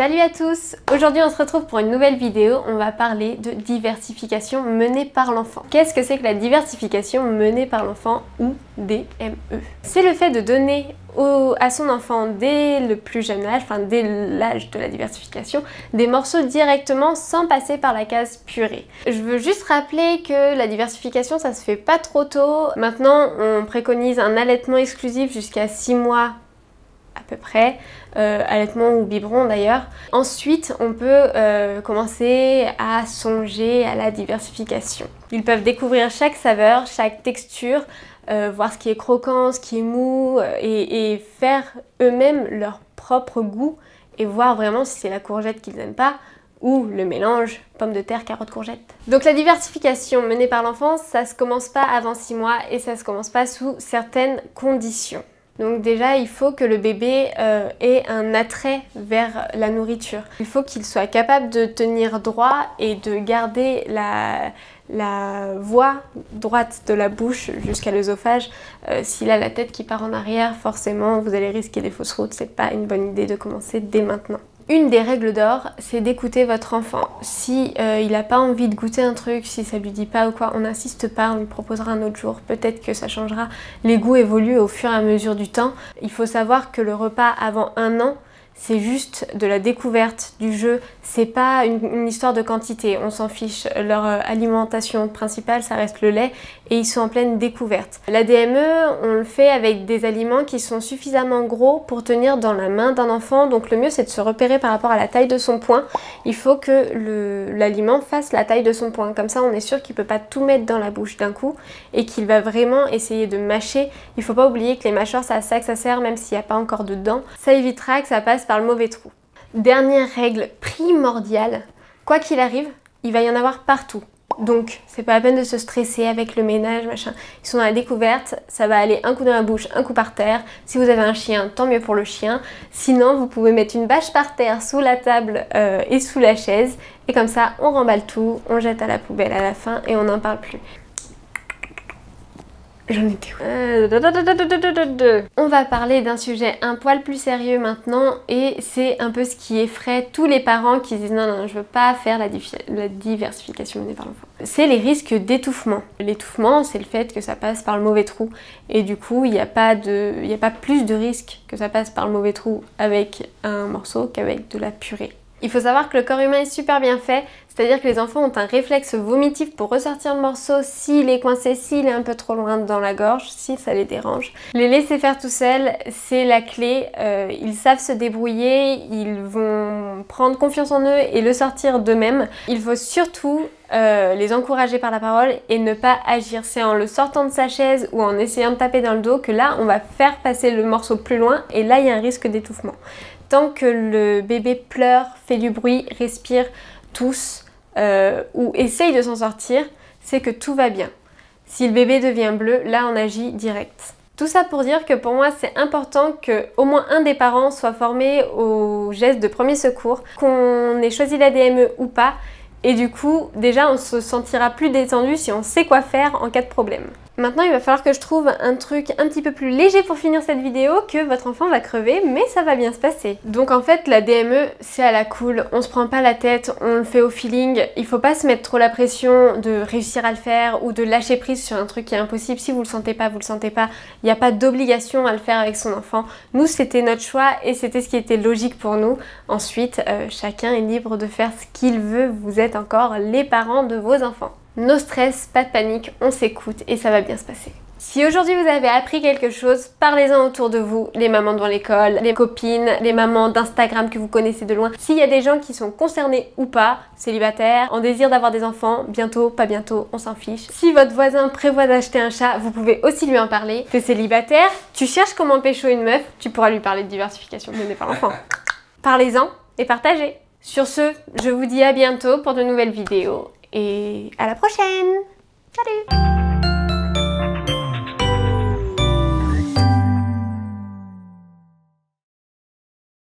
Salut à tous! Aujourd'hui on se retrouve pour une nouvelle vidéo, on va parler de diversification menée par l'enfant. Qu'est-ce que c'est que la diversification menée par l'enfant ou DME? C'est le fait de donner à son enfant dès le plus jeune âge, enfin dès l'âge de la diversification, des morceaux directement sans passer par la case purée. Je veux juste rappeler que la diversification ça se fait pas trop tôt. Maintenant on préconise un allaitement exclusif jusqu'à 6 mois à peu près, allaitement ou biberon d'ailleurs. Ensuite, on peut commencer à songer à la diversification. Ils peuvent découvrir chaque saveur, chaque texture, voir ce qui est croquant, ce qui est mou et faire eux-mêmes leur propre goût et voir vraiment si c'est la courgette qu'ils n'aiment pas ou le mélange pommes de terre, carottes, courgettes. Donc la diversification menée par l'enfant, ça se commence pas avant 6 mois et ça se commence pas sous certaines conditions. Donc déjà, il faut que le bébé ait un attrait vers la nourriture. Il faut qu'il soit capable de tenir droit et de garder la voie droite de la bouche jusqu'à l'œsophage. S'il a la tête qui part en arrière, forcément, vous allez risquer des fausses routes. C'est pas une bonne idée de commencer dès maintenant. Une des règles d'or, c'est d'écouter votre enfant. Si il n'a pas envie de goûter un truc, si ça lui dit pas ou quoi, on n'insiste pas, on lui proposera un autre jour. Peut-être que ça changera. Les goûts évoluent au fur et à mesure du temps. Il faut savoir que le repas avant 1 an, c'est juste de la découverte du jeu, c'est pas une histoire de quantité, on s'en fiche. Leur alimentation principale, ça reste le lait et ils sont en pleine découverte. La DME, on le fait avec des aliments qui sont suffisamment gros pour tenir dans la main d'un enfant, donc le mieux c'est de se repérer par rapport à la taille de son poing. Il faut que l'aliment fasse la taille de son poing, comme ça on est sûr qu'il peut pas tout mettre dans la bouche d'un coup et qu'il va vraiment essayer de mâcher. Il faut pas oublier que les mâchoires c'est à ça que ça sert, même s'il n'y a pas encore de dents. Ça évitera que ça passe par le mauvais trou. Dernière règle primordiale, quoi qu'il arrive, il va y en avoir partout. Donc c'est pas la peine de se stresser avec le ménage, machin. Ils sont dans la découverte, ça va aller un coup dans la bouche, un coup par terre. Si vous avez un chien, tant mieux pour le chien. Sinon, vous pouvez mettre une bâche par terre sous la table et sous la chaise. Et comme ça, on remballe tout, on jette à la poubelle à la fin et on n'en parle plus. J'en étais où? On va parler d'un sujet un poil plus sérieux maintenant et c'est un peu ce qui effraie tous les parents qui disent non, je veux pas faire la diversification menée par l'enfant. C'est les risques d'étouffement. L'étouffement, c'est le fait que ça passe par le mauvais trou et du coup, il n'y a pas plus de risque que ça passe par le mauvais trou avec un morceau qu'avec de la purée. Il faut savoir que le corps humain est super bien fait, c'est-à-dire que les enfants ont un réflexe vomitif pour ressortir le morceau s'il est coincé, s'il est un peu trop loin dans la gorge, si ça les dérange. Les laisser faire tout seuls, c'est la clé, ils savent se débrouiller, ils vont prendre confiance en eux et le sortir d'eux-mêmes. Il faut surtout les encourager par la parole et ne pas agir. C'est en le sortant de sa chaise ou en essayant de taper dans le dos que là, on va faire passer le morceau plus loin et là, il y a un risque d'étouffement. Tant que le bébé pleure, fait du bruit, respire, tousse ou essaye de s'en sortir, c'est que tout va bien. Si le bébé devient bleu, là on agit direct. Tout ça pour dire que pour moi c'est important qu'au moins un des parents soit formé aux gestes de premier secours, qu'on ait choisi la DME ou pas, et du coup déjà on se sentira plus détendu si on sait quoi faire en cas de problème. Maintenant, il va falloir que je trouve un truc un petit peu plus léger pour finir cette vidéo, que votre enfant va crever, mais ça va bien se passer. Donc en fait, la DME, c'est à la cool, on se prend pas la tête, on le fait au feeling. Il faut pas se mettre trop la pression de réussir à le faire ou de lâcher prise sur un truc qui est impossible. Si vous le sentez pas, vous le sentez pas. Il n'y a pas d'obligation à le faire avec son enfant. Nous, c'était notre choix et c'était ce qui était logique pour nous. Ensuite, chacun est libre de faire ce qu'il veut. Vous êtes encore les parents de vos enfants. No stress, pas de panique, on s'écoute et ça va bien se passer. Si aujourd'hui vous avez appris quelque chose, parlez-en autour de vous, les mamans devant l'école, les copines, les mamans d'Instagram que vous connaissez de loin. S'il y a des gens qui sont concernés ou pas, célibataires, en désir d'avoir des enfants, bientôt, pas bientôt, on s'en fiche. Si votre voisin prévoit d'acheter un chat, vous pouvez aussi lui en parler. T'es célibataire, tu cherches comment pécho une meuf, tu pourras lui parler de diversification menée par l'enfant. Parlez-en et partagez. Sur ce, je vous dis à bientôt pour de nouvelles vidéos. Et à la prochaine! Salut!